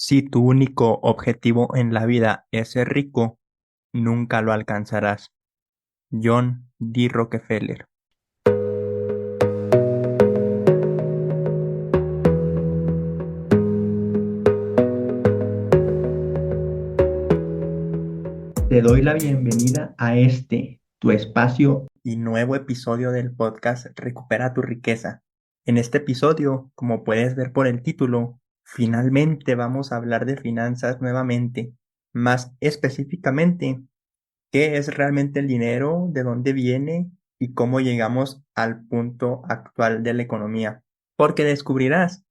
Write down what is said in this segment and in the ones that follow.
Si tu único objetivo en la vida es ser rico, nunca lo alcanzarás. John D. Rockefeller. Te doy la bienvenida a tu espacio y nuevo episodio del podcast Recupera tu riqueza. En este episodio, como puedes ver por el título, finalmente vamos a hablar de finanzas nuevamente. Más específicamente, ¿qué es realmente el dinero? ¿De dónde viene? ¿Y cómo llegamos al punto actual de la economía? Porque descubrirás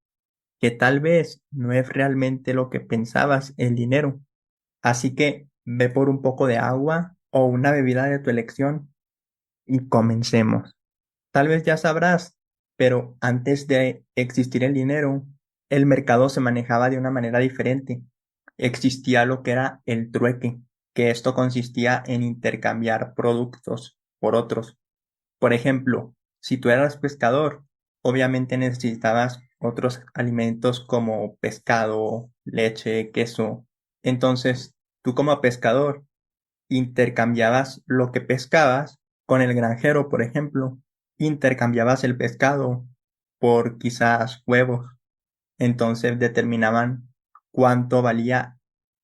que tal vez no es realmente lo que pensabas el dinero. Así que ve por un poco de agua o una bebida de tu elección y comencemos. Tal vez ya sabrás, pero antes de existir el dinero, el mercado se manejaba de una manera diferente. Existía lo que era el trueque, que esto consistía en intercambiar productos por otros. Por ejemplo, si tú eras pescador, obviamente necesitabas otros alimentos como pescado, leche, queso. Entonces, tú como pescador intercambiabas lo que pescabas con el granjero, por ejemplo. Intercambiabas el pescado por quizás huevos. Entonces determinaban cuánto valía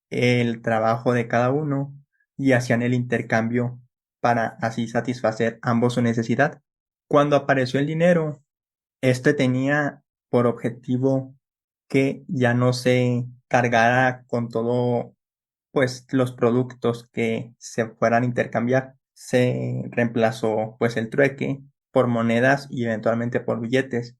el trabajo de cada uno y hacían el intercambio para así satisfacer ambos su necesidad. Cuando apareció el dinero, este tenía por objetivo que ya no se cargara con todo, pues los productos que se fueran a intercambiar. Se reemplazó pues el trueque por monedas y eventualmente por billetes,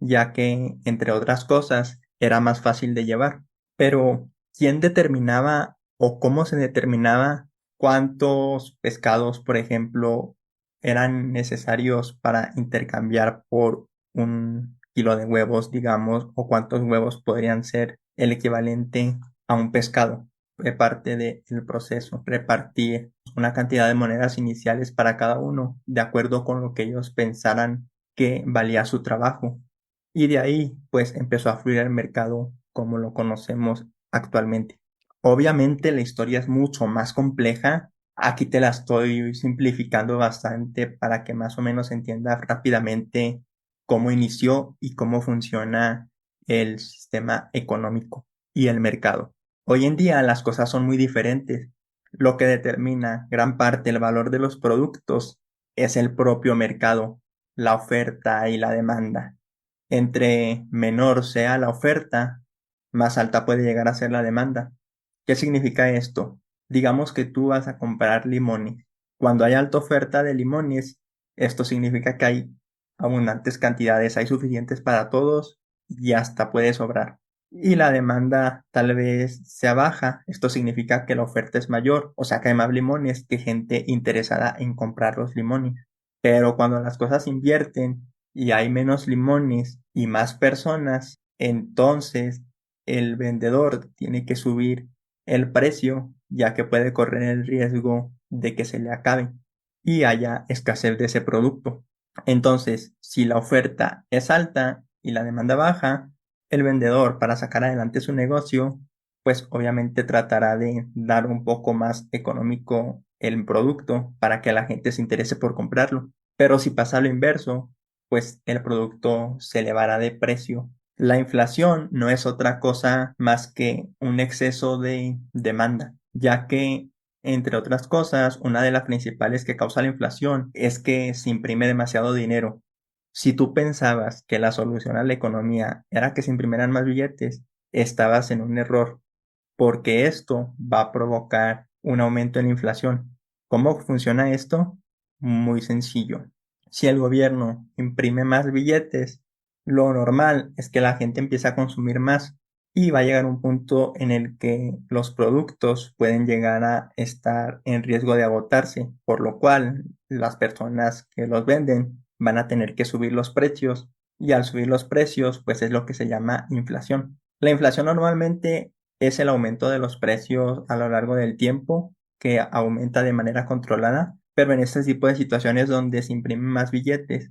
ya que entre otras cosas era más fácil de llevar. Pero ¿quién determinaba o cómo se determinaba cuántos pescados, por ejemplo, eran necesarios para intercambiar por un kilo de huevos, digamos, o cuántos huevos podrían ser el equivalente a un pescado? Fue parte del proceso, repartir una cantidad de monedas iniciales para cada uno, de acuerdo con lo que ellos pensaran que valía su trabajo. Y de ahí, pues, empezó a fluir el mercado como lo conocemos actualmente. Obviamente la historia es mucho más compleja. Aquí te la estoy simplificando bastante para que más o menos entiendas rápidamente cómo inició y cómo funciona el sistema económico y el mercado. Hoy en día las cosas son muy diferentes. Lo que determina gran parte el valor de los productos es el propio mercado, la oferta y la demanda. Entre menor sea la oferta, más alta puede llegar a ser la demanda. ¿Qué significa esto? Digamos que tú vas a comprar limones. Cuando hay alta oferta de limones, esto significa que hay abundantes cantidades, hay suficientes para todos y hasta puede sobrar. Y la demanda tal vez sea baja, esto significa que la oferta es mayor, o sea que hay más limones que gente interesada en comprar los limones. Pero cuando las cosas invierten y hay menos limones y más personas, entonces el vendedor tiene que subir el precio, ya que puede correr el riesgo de que se le acabe y haya escasez de ese producto. Entonces, si la oferta es alta y la demanda baja, el vendedor, para sacar adelante su negocio, pues obviamente tratará de dar un poco más económico el producto para que la gente se interese por comprarlo. Pero si pasa lo inverso, pues el producto se elevará de precio. La inflación no es otra cosa más que un exceso de demanda, ya que, entre otras cosas, una de las principales que causa la inflación es que se imprime demasiado dinero. Si tú pensabas que la solución a la economía era que se imprimieran más billetes, estabas en un error, porque esto va a provocar un aumento en la inflación. ¿Cómo funciona esto? Muy sencillo. Si el gobierno imprime más billetes, lo normal es que la gente empiece a consumir más y va a llegar un punto en el que los productos pueden llegar a estar en riesgo de agotarse, por lo cual las personas que los venden van a tener que subir los precios y al subir los precios, pues es lo que se llama inflación. La inflación normalmente es el aumento de los precios a lo largo del tiempo que aumenta de manera controlada, pero en este tipo de situaciones donde se imprimen más billetes,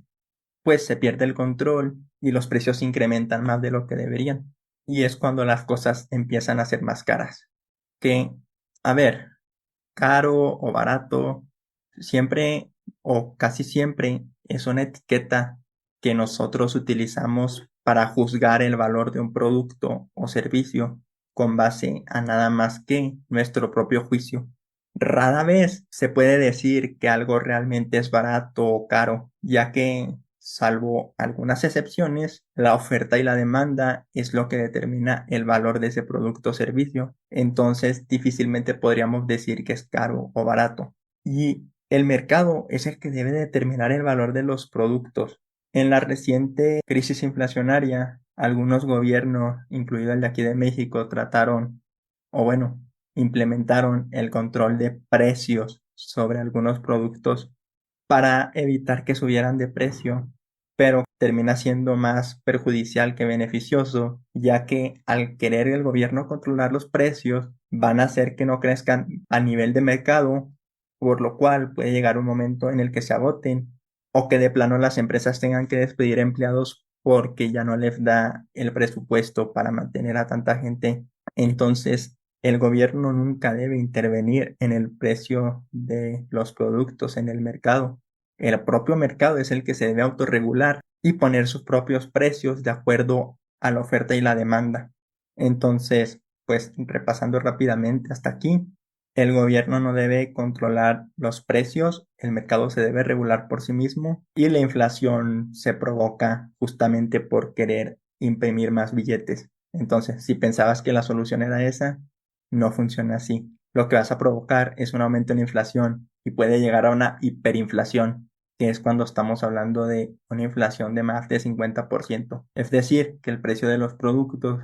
pues se pierde el control y los precios se incrementan más de lo que deberían. y es cuando las cosas empiezan a ser más caras. Que, a ver, caro o barato, siempre o casi siempre es una etiqueta que nosotros utilizamos para juzgar el valor de un producto o servicio con base a nada más que nuestro propio juicio. Rara vez se puede decir que algo realmente es barato o caro, ya que, salvo algunas excepciones, la oferta y la demanda es lo que determina el valor de ese producto o servicio. Entonces, difícilmente podríamos decir que es caro o barato. Y el mercado es el que debe determinar el valor de los productos. En la reciente crisis inflacionaria, algunos gobiernos, incluido el de aquí de México, trataron, o bueno, implementaron el control de precios sobre algunos productos para evitar que subieran de precio, pero termina siendo más perjudicial que beneficioso, ya que al querer el gobierno controlar los precios, van a hacer que no crezcan a nivel de mercado, por lo cual puede llegar un momento en el que se agoten o que de plano las empresas tengan que despedir empleados porque ya no les da el presupuesto para mantener a tanta gente. Entonces, el gobierno nunca debe intervenir en el precio de los productos en el mercado. El propio mercado es el que se debe autorregular y poner sus propios precios de acuerdo a la oferta y la demanda. Entonces, pues repasando rápidamente hasta aquí, el gobierno no debe controlar los precios, el mercado se debe regular por sí mismo y la inflación se provoca justamente por querer imprimir más billetes. Entonces, si pensabas que la solución era esa, no funciona así. Lo que vas a provocar es un aumento en la inflación y puede llegar a una hiperinflación, que es cuando estamos hablando de una inflación de más de 50%. Es decir, que el precio de los productos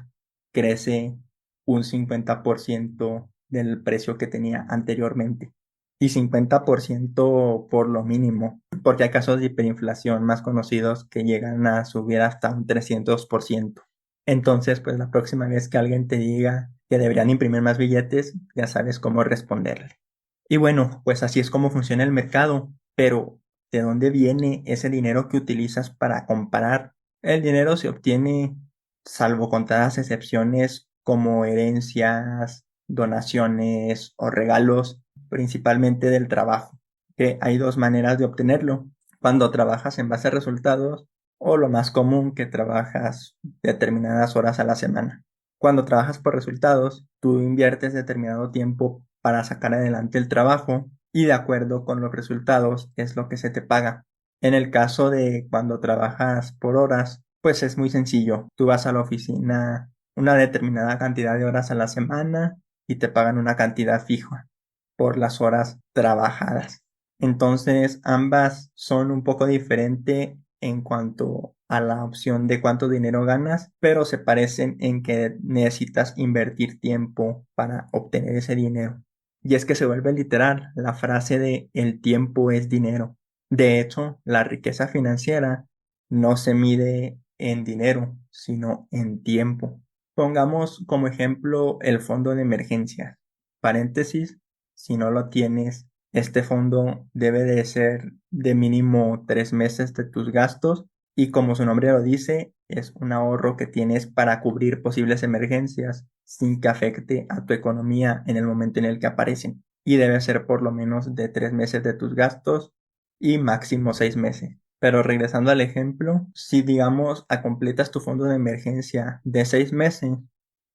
crece un 50% del precio que tenía anteriormente. Y 50% por lo mínimo, porque hay casos de hiperinflación más conocidos que llegan a subir hasta un 300%. Entonces, pues la próxima vez que alguien te diga que deberían imprimir más billetes, ya sabes cómo responderle. Y bueno, pues así es como funciona el mercado, pero ¿de dónde viene ese dinero que utilizas para comprar? El dinero se obtiene, salvo contadas excepciones como herencias, donaciones o regalos, principalmente del trabajo, que hay dos maneras de obtenerlo. Cuando trabajas en base a resultados o lo más común que trabajas determinadas horas a la semana. Cuando trabajas por resultados, tú inviertes determinado tiempo para sacar adelante el trabajo y de acuerdo con los resultados es lo que se te paga. En el caso de cuando trabajas por horas, pues es muy sencillo. Tú vas a la oficina una determinada cantidad de horas a la semana y te pagan una cantidad fija por las horas trabajadas. Entonces, ambas son un poco diferentes en cuanto a la opción de cuánto dinero ganas, pero se parecen en que necesitas invertir tiempo para obtener ese dinero. Y es que se vuelve literal la frase de el tiempo es dinero. De hecho, la riqueza financiera no se mide en dinero, sino en tiempo. Pongamos como ejemplo el fondo de emergencia. Paréntesis, si no lo tienes, este fondo debe de ser de mínimo 3 meses de tus gastos y como su nombre lo dice, es un ahorro que tienes para cubrir posibles emergencias sin que afecte a tu economía en el momento en el que aparecen. Y debe ser por lo menos de 3 meses de tus gastos y máximo 6 meses. Pero regresando al ejemplo, si digamos completas tu fondo de emergencia de 6 meses,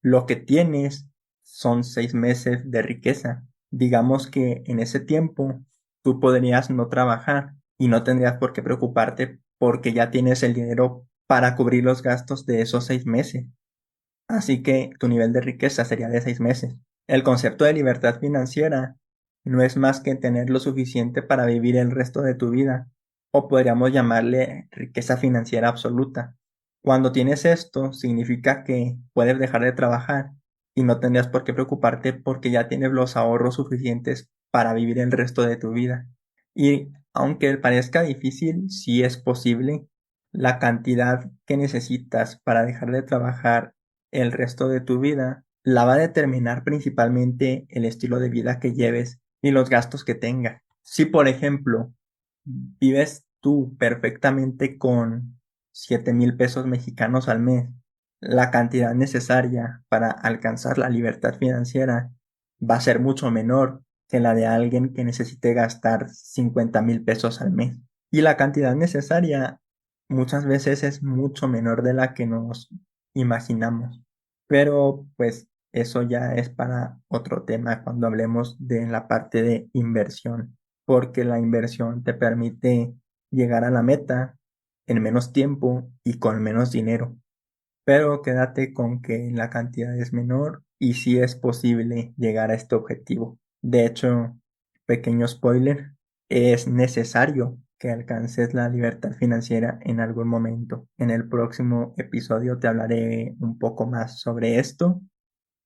lo que tienes son 6 meses de riqueza. Digamos que en ese tiempo tú podrías no trabajar y no tendrías por qué preocuparte porque ya tienes el dinero para cubrir los gastos de esos 6 meses. Así que tu nivel de riqueza sería de 6 meses. El concepto de libertad financiera no es más que tener lo suficiente para vivir el resto de tu vida, o podríamos llamarle riqueza financiera absoluta. Cuando tienes esto, significa que puedes dejar de trabajar y no tendrías por qué preocuparte porque ya tienes los ahorros suficientes para vivir el resto de tu vida. Y aunque parezca difícil, sí es posible. La cantidad que necesitas para dejar de trabajar el resto de tu vida la va a determinar principalmente el estilo de vida que lleves y los gastos que tengas. Si, por ejemplo, vives tú perfectamente con 7,000 pesos mexicanos al mes, la cantidad necesaria para alcanzar la libertad financiera va a ser mucho menor que la de alguien que necesite gastar 50,000 pesos al mes. Y la cantidad necesaria muchas veces es mucho menor de la que nos imaginamos. Pero pues eso ya es para otro tema cuando hablemos de la parte de inversión, porque la inversión te permite llegar a la meta en menos tiempo y con menos dinero. Pero quédate con que la cantidad es menor y sí es posible llegar a este objetivo. De hecho, pequeño spoiler, es necesario que alcances la libertad financiera en algún momento. En el próximo episodio te hablaré un poco más sobre esto,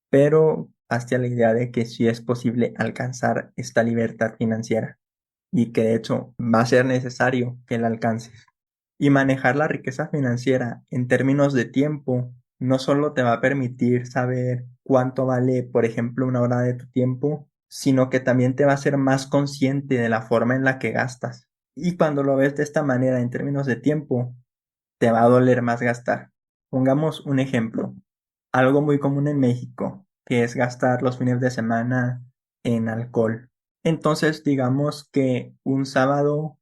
pero hazte la idea de que sí es posible alcanzar esta libertad financiera y que de hecho va a ser necesario que la alcances. Y manejar la riqueza financiera en términos de tiempo no solo te va a permitir saber cuánto vale, por ejemplo, una hora de tu tiempo, sino que también te va a hacer más consciente de la forma en la que gastas. Y cuando lo ves de esta manera en términos de tiempo, te va a doler más gastar. Pongamos un ejemplo, algo muy común en México, que es gastar los fines de semana en alcohol. Entonces, digamos que un sábado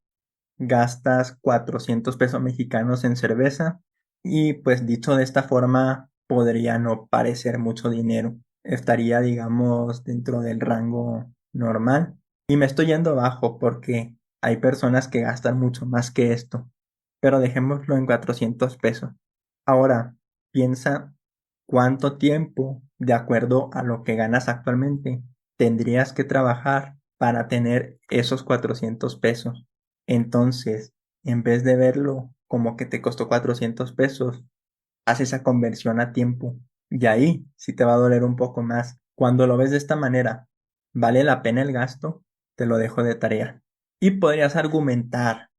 gastas 400 pesos mexicanos en cerveza y pues dicho de esta forma podría no parecer mucho dinero. Estaría, digamos, dentro del rango normal. Y me estoy yendo abajo porque hay personas que gastan mucho más que esto. Pero dejémoslo en 400 pesos. Ahora, piensa cuánto tiempo, de acuerdo a lo que ganas actualmente, tendrías que trabajar para tener esos 400 pesos. Entonces, en vez de verlo como que te costó 400 pesos, haz esa conversión a tiempo. Y ahí sí te va a doler un poco más. Cuando lo ves de esta manera, ¿vale la pena el gasto? Te lo dejo de tarea. Y podrías argumentar,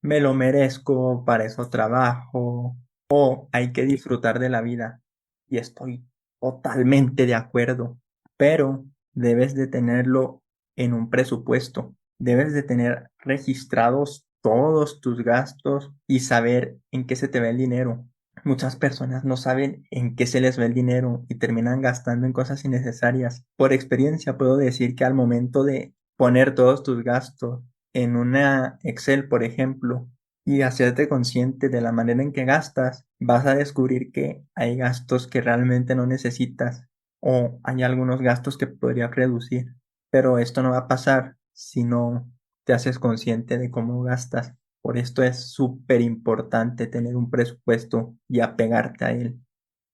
me lo merezco, para eso trabajo, o hay que disfrutar de la vida. Y estoy totalmente de acuerdo, pero debes de tenerlo en un presupuesto. Debes de tener registrados todos tus gastos y saber en qué se te va el dinero. Muchas personas no saben en qué se les va el dinero y terminan gastando en cosas innecesarias. Por experiencia puedo decir que al momento de poner todos tus gastos en una Excel, por ejemplo, y hacerte consciente de la manera en que gastas, vas a descubrir que hay gastos que realmente no necesitas o hay algunos gastos que podrías reducir. Pero esto no va a pasar si no te haces consciente de cómo gastas. Por esto es súper importante tener un presupuesto y apegarte a él.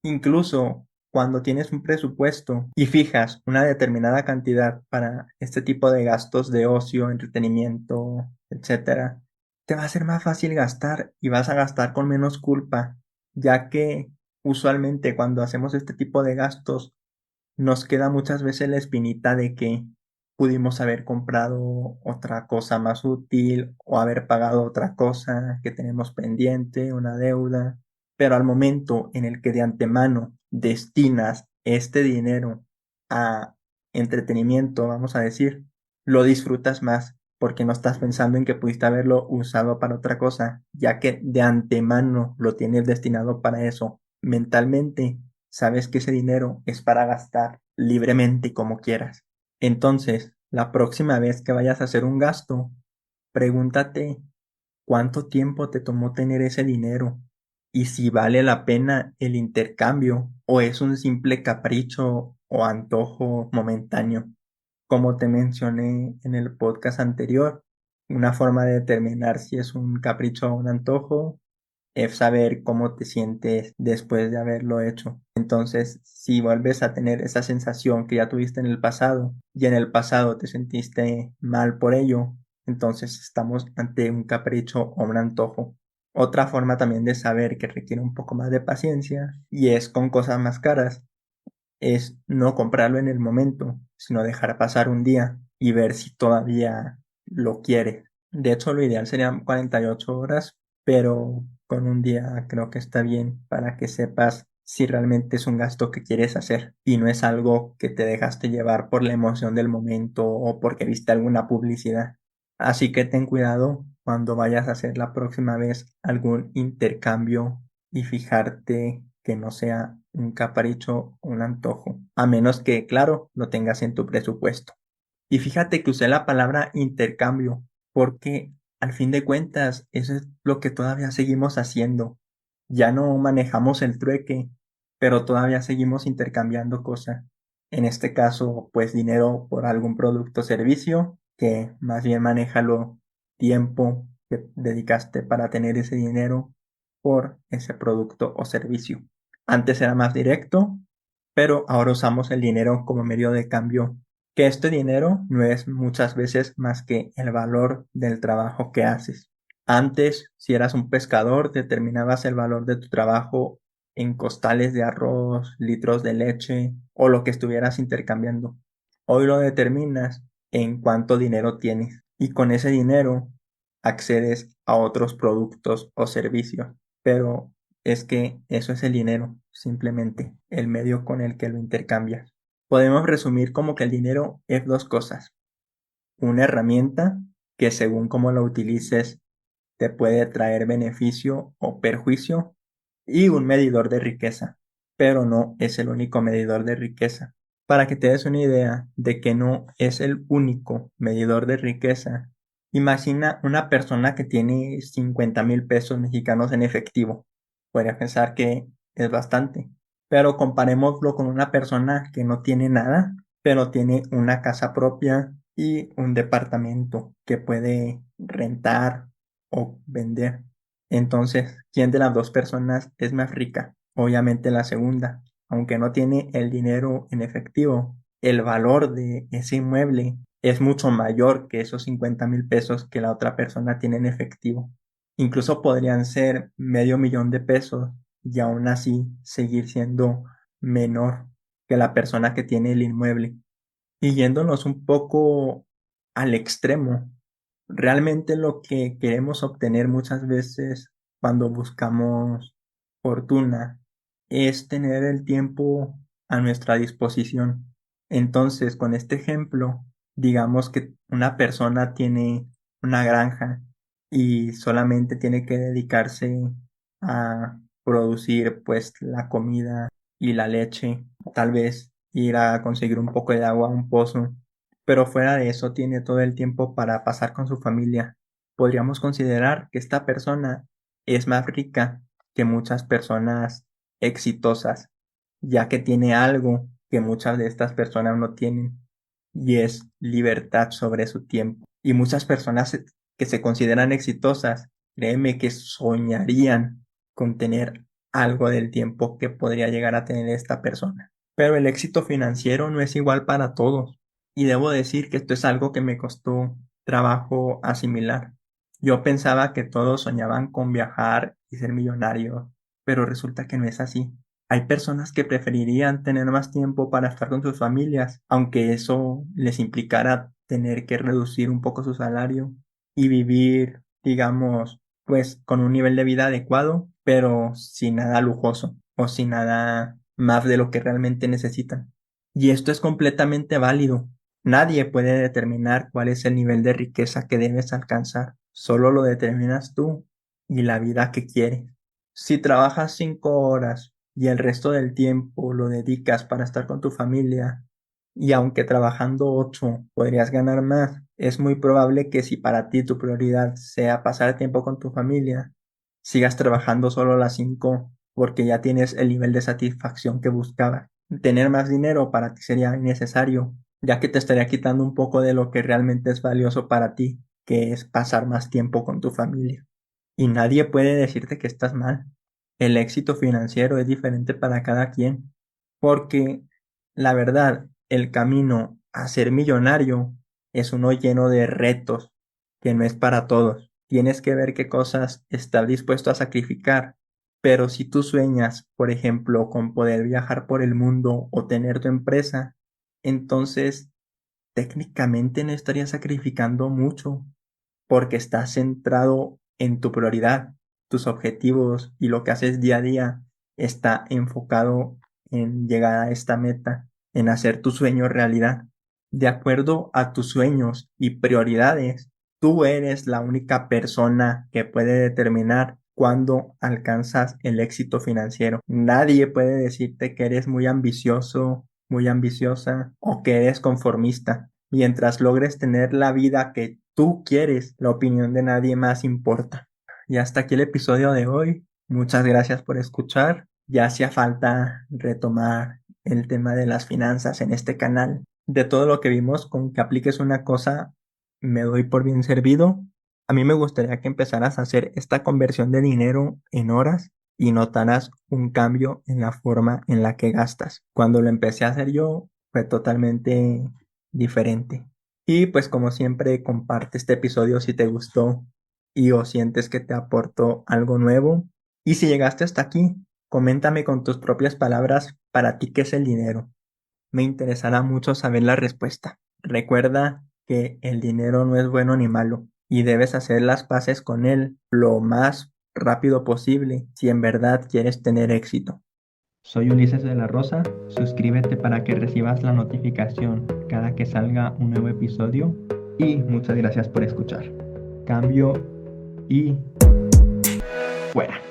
Incluso cuando tienes un presupuesto y fijas una determinada cantidad para este tipo de gastos de ocio, entretenimiento, etcétera, te va a ser más fácil gastar y vas a gastar con menos culpa, ya que usualmente cuando hacemos este tipo de gastos nos queda muchas veces la espinita de que pudimos haber comprado otra cosa más útil o haber pagado otra cosa que tenemos pendiente, una deuda, pero al momento en el que de antemano destinas este dinero a entretenimiento, vamos a decir, lo disfrutas más porque no estás pensando en que pudiste haberlo usado para otra cosa, ya que de antemano lo tienes destinado para eso. Mentalmente sabes que ese dinero es para gastar libremente y como quieras. Entonces, la próxima vez que vayas a hacer un gasto, pregúntate cuánto tiempo te tomó tener ese dinero y si vale la pena el intercambio o es un simple capricho o antojo momentáneo. Como te mencioné en el podcast anterior, una forma de determinar si es un capricho o un antojo es saber cómo te sientes después de haberlo hecho. Entonces, si vuelves a tener esa sensación que ya tuviste en el pasado y en el pasado te sentiste mal por ello, entonces estamos ante un capricho o un antojo. Otra forma también de saber que requiere un poco más de paciencia y es con cosas más caras, es no comprarlo en el momento, sino dejar pasar un día y ver si todavía lo quiere. De hecho, lo ideal serían 48 horas, pero con un día creo que está bien para que sepas si realmente es un gasto que quieres hacer y no es algo que te dejaste llevar por la emoción del momento o porque viste alguna publicidad. Así que ten cuidado cuando vayas a hacer la próxima vez algún intercambio y fijarte que no sea un capricho, un antojo, a menos que, claro, lo tengas en tu presupuesto. Y fíjate que usé la palabra intercambio, porque al fin de cuentas eso es lo que todavía seguimos haciendo. Ya no manejamos el trueque, pero todavía seguimos intercambiando cosas. En este caso, pues dinero por algún producto o servicio, que más bien maneja lo tiempo que dedicaste para tener ese dinero por ese producto o servicio. Antes era más directo, pero ahora usamos el dinero como medio de cambio, que este dinero no es muchas veces más que el valor del trabajo que haces. Antes, si eras un pescador, determinabas el valor de tu trabajo en costales de arroz, litros de leche o lo que estuvieras intercambiando. Hoy lo determinas en cuánto dinero tienes y con ese dinero accedes a otros productos o servicios. Pero es que eso es el dinero, simplemente el medio con el que lo intercambias. Podemos resumir como que el dinero es dos cosas. Una herramienta que según cómo lo utilices te puede traer beneficio o perjuicio y un medidor de riqueza, pero no es el único medidor de riqueza. Para que te des una idea de que no es el único medidor de riqueza, imagina una persona que tiene 50,000 pesos mexicanos en efectivo. Podría pensar que es bastante, pero comparémoslo con una persona que no tiene nada, pero tiene una casa propia y un departamento que puede rentar o vender. Entonces, ¿quién de las dos personas es más rica? Obviamente la segunda. Aunque no tiene el dinero en efectivo, el valor de ese inmueble es mucho mayor que esos 50,000 pesos que la otra persona tiene en efectivo. Incluso podrían ser $500,000 y aún así seguir siendo menor que la persona que tiene el inmueble. Y yéndonos un poco al extremo, realmente lo que queremos obtener muchas veces cuando buscamos fortuna es tener el tiempo a nuestra disposición. Entonces, con este ejemplo, digamos que una persona tiene una granja y solamente tiene que dedicarse a producir pues la comida y la leche, tal vez ir a conseguir un poco de agua a un pozo, pero fuera de eso tiene todo el tiempo para pasar con su familia. Podríamos considerar que esta persona es más rica que muchas personas exitosas, ya que tiene algo que muchas de estas personas no tienen, y es libertad sobre su tiempo. Y muchas personas que se consideran exitosas, créeme que soñarían con tener algo del tiempo que podría llegar a tener esta persona. Pero el éxito financiero no es igual para todos. Y debo decir que esto es algo que me costó trabajo asimilar. Yo pensaba que todos soñaban con viajar y ser millonarios, pero resulta que no es así. Hay personas que preferirían tener más tiempo para estar con sus familias, aunque eso les implicara tener que reducir un poco su salario y vivir, digamos, pues con un nivel de vida adecuado, pero sin nada lujoso o sin nada más de lo que realmente necesitan. Y esto es completamente válido. Nadie puede determinar cuál es el nivel de riqueza que debes alcanzar. Solo lo determinas tú y la vida que quieres. Si trabajas 5 horas y el resto del tiempo lo dedicas para estar con tu familia, y aunque trabajando 8 podrías ganar más, es muy probable que si para ti tu prioridad sea pasar tiempo con tu familia, sigas trabajando solo las 5 porque ya tienes el nivel de satisfacción que buscabas. Tener más dinero para ti sería innecesario, ya que te estaría quitando un poco de lo que realmente es valioso para ti, que es pasar más tiempo con tu familia. Y nadie puede decirte que estás mal. El éxito financiero es diferente para cada quien, porque la verdad, el camino a ser millonario es uno lleno de retos que no es para todos. Tienes que ver qué cosas estás dispuesto a sacrificar. Pero si tú sueñas, por ejemplo, con poder viajar por el mundo o tener tu empresa, entonces técnicamente no estarías sacrificando mucho porque estás centrado en tu prioridad, tus objetivos y lo que haces día a día está enfocado en llegar a esta meta, en hacer tu sueño realidad. De acuerdo a tus sueños y prioridades, tú eres la única persona que puede determinar cuando alcanzas el éxito financiero. Nadie puede decirte que eres muy ambicioso, muy ambiciosa o que eres conformista. Mientras logres tener la vida que tú quieres, la opinión de nadie más importa. Y hasta aquí el episodio de hoy. Muchas gracias por escuchar. Ya hacía falta retomar el tema de las finanzas en este canal. De todo lo que vimos, con que apliques una cosa, me doy por bien servido. A mí me gustaría que empezaras a hacer esta conversión de dinero en horas y notaras un cambio en la forma en la que gastas. Cuando lo empecé a hacer yo, fue totalmente diferente. Y pues como siempre, comparte este episodio si te gustó y o sientes que te aportó algo nuevo. Y si llegaste hasta aquí, coméntame con tus propias palabras para ti qué es el dinero. Me interesará mucho saber la respuesta. Recuerda que el dinero no es bueno ni malo y debes hacer las paces con él lo más rápido posible si en verdad quieres tener éxito. Soy Ulises de la Rosa, suscríbete para que recibas la notificación cada que salga un nuevo episodio y muchas gracias por escuchar. Cambio y fuera.